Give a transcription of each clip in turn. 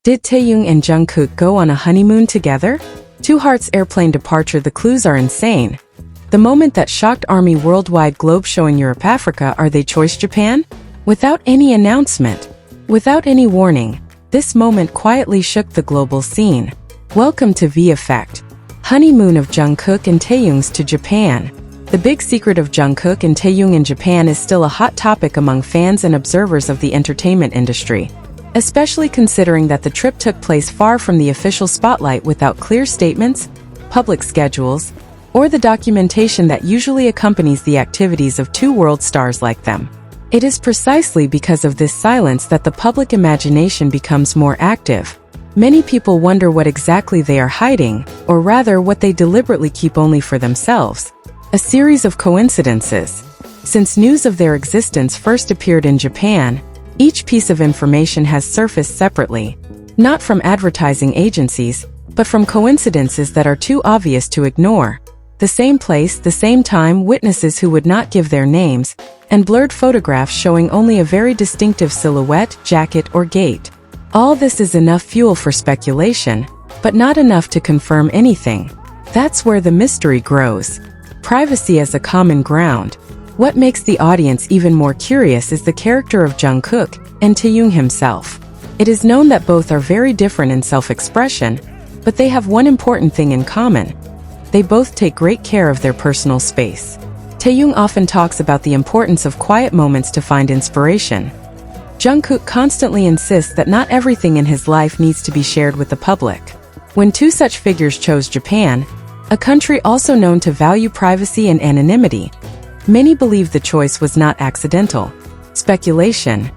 Did Taehyung and Jungkook go on a honeymoon together? Two Hearts airplane departure. The clues are insane. The moment that shocked ARMY worldwide globe showing Europe Africa. Are they choice Japan? Without any announcement, without any warning, this moment quietly shook the global scene. Welcome to V Effect. Honeymoon of Jungkook and Taehyung's to Japan. The big secret of Jungkook and Taehyung in Japan is still a hot topic among fans and observers of the entertainment industry, especially considering that the trip took place far from the official spotlight without clear statements, public schedules, or the documentation that usually accompanies the activities of two world stars like them. It is precisely because of this silence that the public imagination becomes more active. Many people wonder what exactly they are hiding, or rather what they deliberately keep only for themselves. A series of coincidences. Since news of their existence first appeared in Japan, each piece of information has surfaced separately, not from advertising agencies, but from coincidences that are too obvious to ignore. The same place, the same time, witnesses who would not give their names, and blurred photographs showing only a very distinctive silhouette, jacket, or gait. All this is enough fuel for speculation, but not enough to confirm anything. That's where the mystery grows. Privacy as a common ground. What makes the audience even more curious is the character of Jungkook and Taehyung himself. It is known that both are very different in self-expression, but they have one important thing in common. They both take great care of their personal space. Taehyung often talks about the importance of quiet moments to find inspiration. Jungkook constantly insists that not everything in his life needs to be shared with the public. When two such figures chose Japan, a country also known to value privacy and anonymity, many believe the choice was not accidental. Speculation,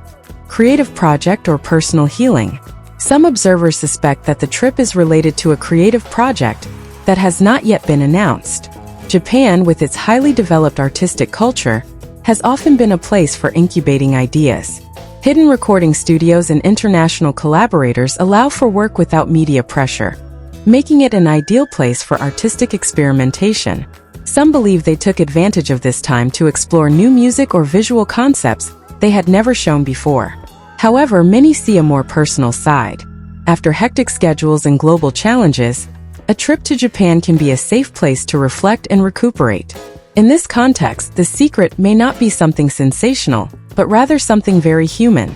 creative project, or personal healing. Some observers suspect that the trip is related to a creative project that has not yet been announced. Japan, with its highly developed artistic culture, has often been a place for incubating ideas. Hidden recording studios and international collaborators allow for work without media pressure, making it an ideal place for artistic experimentation. Some believe they took advantage of this time to explore new music or visual concepts they had never shown before. However, many see a more personal side. After hectic schedules and global challenges, a trip to Japan can be a safe place to reflect and recuperate. In this context, the secret may not be something sensational, but rather something very human.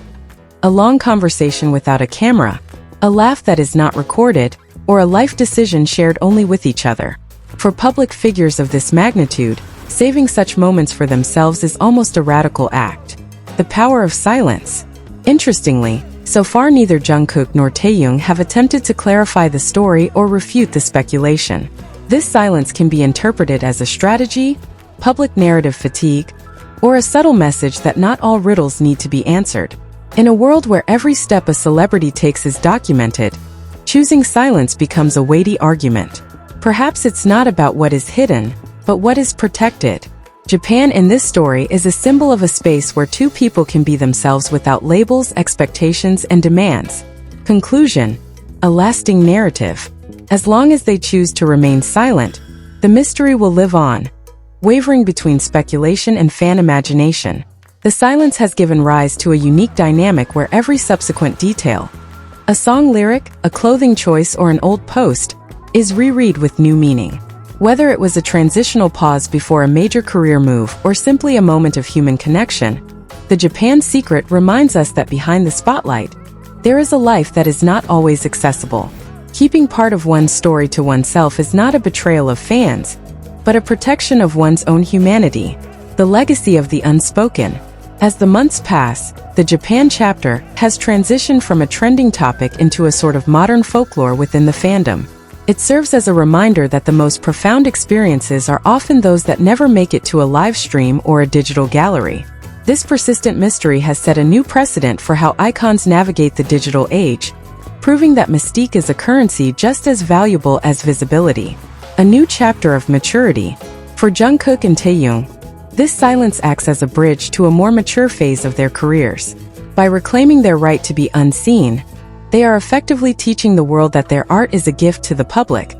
A long conversation without a camera, a laugh that is not recorded, or a life decision shared only with each other. For public figures of this magnitude, saving such moments for themselves is almost a radical act. The power of silence. Interestingly, so far neither Jungkook nor Taehyung have attempted to clarify the story or refute the speculation. This silence can be interpreted as a strategy, public narrative fatigue, or a subtle message that not all riddles need to be answered. In a world where every step a celebrity takes is documented, choosing silence becomes a weighty argument. Perhaps it's not about what is hidden, but what is protected. Japan in this story is a symbol of a space where two people can be themselves without labels, expectations, and demands. Conclusion: a lasting narrative. As long as they choose to remain silent, the mystery will live on, wavering between speculation and fan imagination. The silence has given rise to a unique dynamic where every subsequent detail, a song lyric, a clothing choice, or an old post, is reread with new meaning. Whether it was a transitional pause before a major career move or simply a moment of human connection, the Japan secret reminds us that behind the spotlight, there is a life that is not always accessible. Keeping part of one's story to oneself is not a betrayal of fans, but a protection of one's own humanity. The legacy of the unspoken. As the months pass, the Japan chapter has transitioned from a trending topic into a sort of modern folklore within the fandom. It serves as a reminder that the most profound experiences are often those that never make it to a live stream or a digital gallery. This persistent mystery has set a new precedent for how icons navigate the digital age, proving that mystique is a currency just as valuable as visibility. A new chapter of maturity. For Jungkook and Taehyung, this silence acts as a bridge to a more mature phase of their careers. By reclaiming their right to be unseen, they are effectively teaching the world that their art is a gift to the public,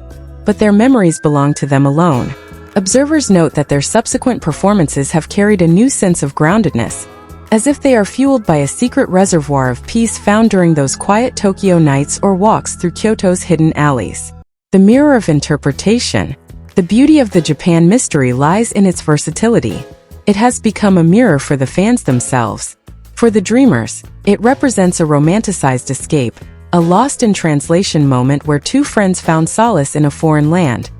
but their memories belong to them alone. Observers note that their subsequent performances have carried a new sense of groundedness, as if they are fueled by a secret reservoir of peace found during those quiet Tokyo nights or walks through Kyoto's hidden alleys. The mirror of interpretation. The beauty of the Japan mystery lies in its versatility. It has become a mirror for the fans themselves. For the dreamers, it represents a romanticized escape, a lost-in-translation moment where two friends found solace in a foreign land.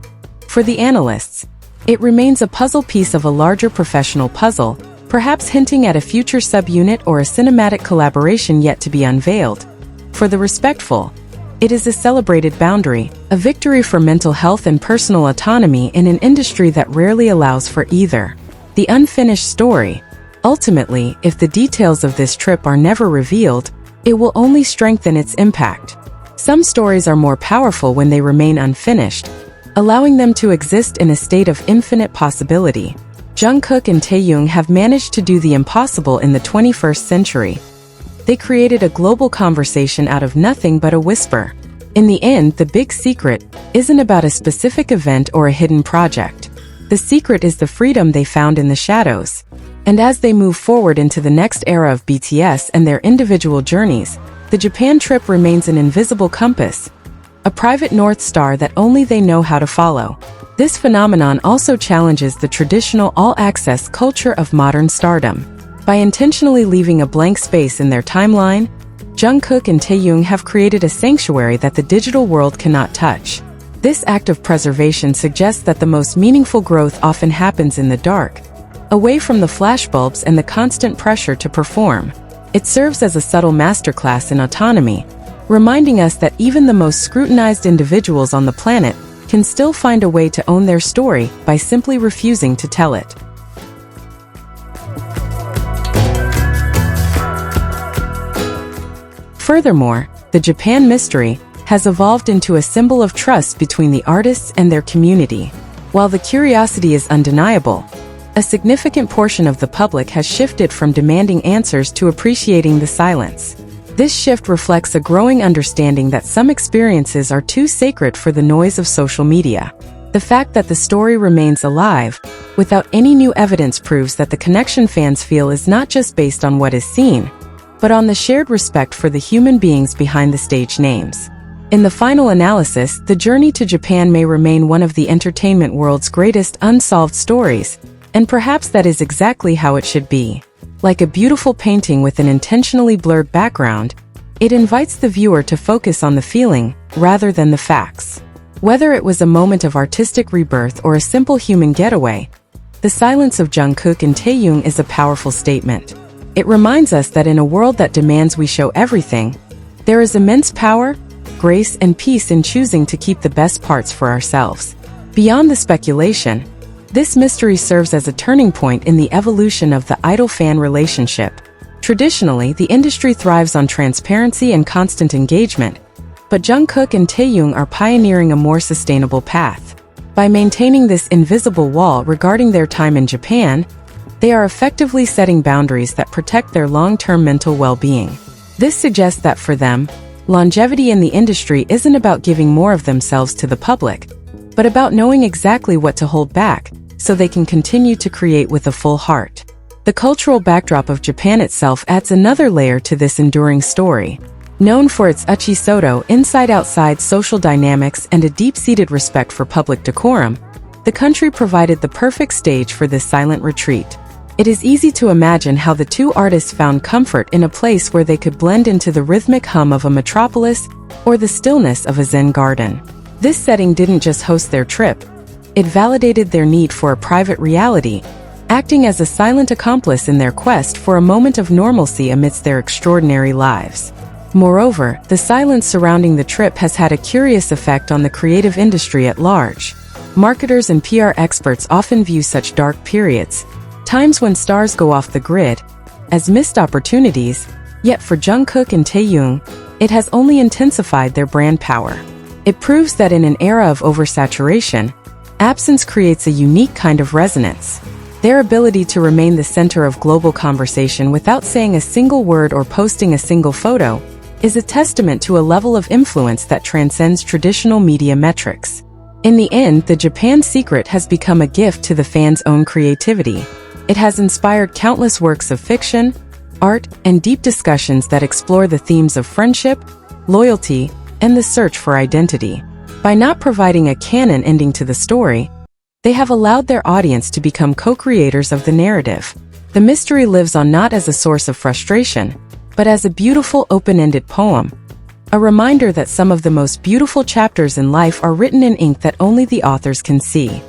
For the analysts, it remains a puzzle piece of a larger professional puzzle, perhaps hinting at a future subunit or a cinematic collaboration yet to be unveiled. For the respectful, it is a celebrated boundary, a victory for mental health and personal autonomy in an industry that rarely allows for either. The unfinished story. Ultimately, if the details of this trip are never revealed, it will only strengthen its impact. Some stories are more powerful when they remain unfinished, allowing them to exist in a state of infinite possibility. Jungkook and Taehyung have managed to do the impossible in the 21st century. They created a global conversation out of nothing but a whisper. In the end, the big secret isn't about a specific event or a hidden project. The secret is the freedom they found in the shadows. And as they move forward into the next era of BTS and their individual journeys, the Japan trip remains an invisible compass, a private North Star that only they know how to follow. This phenomenon also challenges the traditional all-access culture of modern stardom. By intentionally leaving a blank space in their timeline, Jungkook and Taehyung have created a sanctuary that the digital world cannot touch. This act of preservation suggests that the most meaningful growth often happens in the dark, away from the flashbulbs and the constant pressure to perform. It serves as a subtle masterclass in autonomy, reminding us that even the most scrutinized individuals on the planet can still find a way to own their story by simply refusing to tell it. Furthermore, the Japan mystery has evolved into a symbol of trust between the artists and their community. While the curiosity is undeniable, a significant portion of the public has shifted from demanding answers to appreciating the silence. This shift reflects a growing understanding that some experiences are too sacred for the noise of social media. The fact that the story remains alive, without any new evidence, proves that the connection fans feel is not just based on what is seen, but on the shared respect for the human beings behind the stage names. In the final analysis, the journey to Japan may remain one of the entertainment world's greatest unsolved stories, and perhaps that is exactly how it should be. Like a beautiful painting with an intentionally blurred background, it invites the viewer to focus on the feeling, rather than the facts. Whether it was a moment of artistic rebirth or a simple human getaway, the silence of Jungkook and Taehyung is a powerful statement. It reminds us that in a world that demands we show everything, there is immense power, grace, and peace in choosing to keep the best parts for ourselves. Beyond the speculation, this mystery serves as a turning point in the evolution of the idol-fan relationship. Traditionally, the industry thrives on transparency and constant engagement, but Jungkook and Taehyung are pioneering a more sustainable path. By maintaining this invisible wall regarding their time in Japan, they are effectively setting boundaries that protect their long-term mental well-being. This suggests that for them, longevity in the industry isn't about giving more of themselves to the public, but about knowing exactly what to hold back, so they can continue to create with a full heart. The cultural backdrop of Japan itself adds another layer to this enduring story. Known for its uchi-soto, inside-outside social dynamics and a deep-seated respect for public decorum, the country provided the perfect stage for this silent retreat. It is easy to imagine how the two artists found comfort in a place where they could blend into the rhythmic hum of a metropolis or the stillness of a Zen garden. This setting didn't just host their trip, it validated their need for a private reality, acting as a silent accomplice in their quest for a moment of normalcy amidst their extraordinary lives. Moreover, the silence surrounding the trip has had a curious effect on the creative industry at large. Marketers and PR experts often view such dark periods, times when stars go off the grid, as missed opportunities, yet for Jungkook and Taehyung, it has only intensified their brand power. It proves that in an era of oversaturation, absence creates a unique kind of resonance. Their ability to remain the center of global conversation without saying a single word or posting a single photo is a testament to a level of influence that transcends traditional media metrics. In the end, the Japan secret has become a gift to the fans' own creativity. It has inspired countless works of fiction, art, and deep discussions that explore the themes of friendship, loyalty, and the search for identity. By not providing a canon ending to the story, they have allowed their audience to become co-creators of the narrative. The mystery lives on not as a source of frustration, but as a beautiful open-ended poem, a reminder that some of the most beautiful chapters in life are written in ink that only the authors can see.